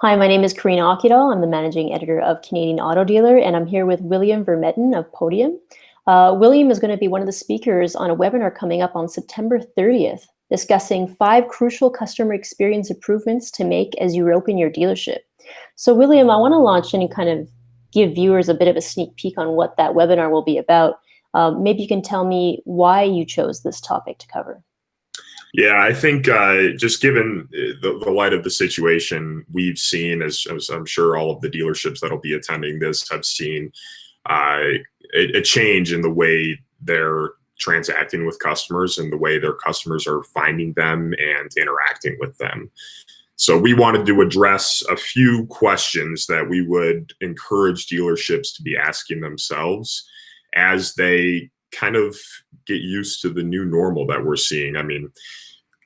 Hi, my name is Karina Akidal. I'm the managing editor of Canadian Auto Dealer, and I'm here with William Vermetten of Podium. William is going to be one of the speakers on a webinar coming up on September 30th, discussing 5 crucial customer experience improvements to make as you open your dealership. So, William, I want to launch and kind of give viewers a bit of a sneak peek on what that webinar will be about. Maybe you can tell me why you chose this topic to cover. Yeah, I think just given the light of the situation, we've seen, as I'm sure all of the dealerships that'll be attending this have seen, a change in the way they're transacting with customers and the way their customers are finding them and interacting with them. So we wanted to address a few questions that we would encourage dealerships to be asking themselves as they kind of get used to the new normal that we're seeing. I mean,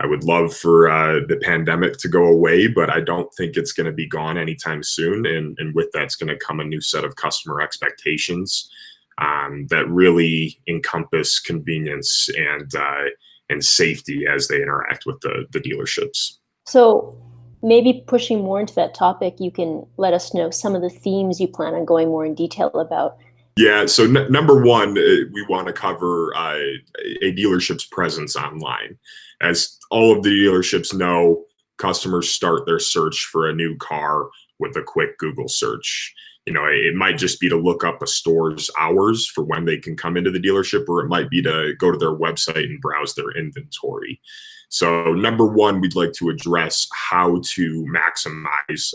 I would love for the pandemic to go away, but I don't think it's going to be gone anytime soon. And with that's going to come a new set of customer expectations that really encompass convenience and safety as they interact with the dealerships. So maybe pushing more into that topic, you can let us know some of the themes you plan on going more in detail about. Yeah, so number one, we want to cover a dealership's presence online. As all of the dealerships know, customers start their search for a new car with a quick Google search. You know, it might just be to look up a store's hours for when they can come into the dealership, or it might be to go to their website and browse their inventory. So number one, we'd like to address how to maximize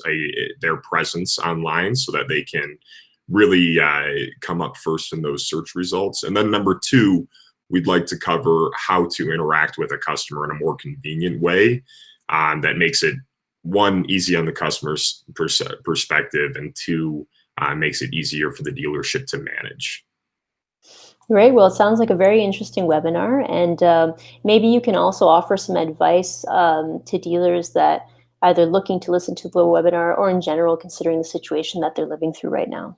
their presence online so that they can really come up first in those search results. And then number two, we'd like to cover how to interact with a customer in a more convenient way that makes it, one, easy on the customer's perspective, and two, makes it easier for the dealership to manage. Great. Well, it sounds like a very interesting webinar, and maybe you can also offer some advice to dealers that either looking to listen to the webinar or in general considering the situation that they're living through right now.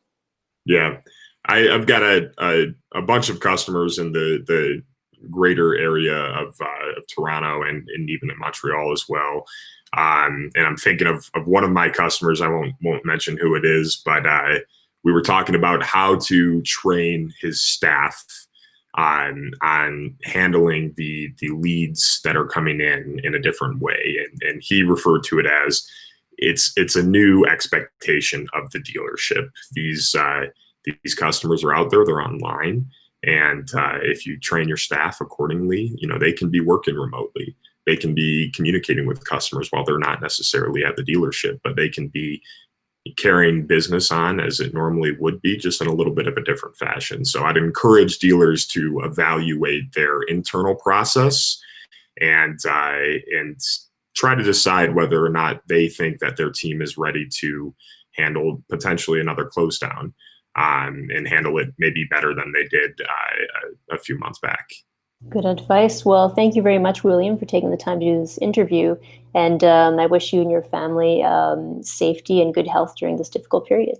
Yeah, I've got a bunch of customers in the greater area of Toronto and even in Montreal as well. And I'm thinking of one of my customers. I won't mention who it is, but we were talking about how to train his staff on handling the leads that are coming in a different way. And he referred to it as it's a new expectation of the dealership. These customers are out there, they're online, and if you train your staff accordingly, you know, they can be working remotely. They can be communicating with customers while they're not necessarily at the dealership, but they can be carrying business on as it normally would be, just in a little bit of a different fashion. So I'd encourage dealers to evaluate their internal process and try to decide whether or not they think that their team is ready to handle potentially another close down and handle it maybe better than they did a few months back. Good advice. Well, thank you very much, William, for taking the time to do this interview. And I wish you and your family safety and good health during this difficult period.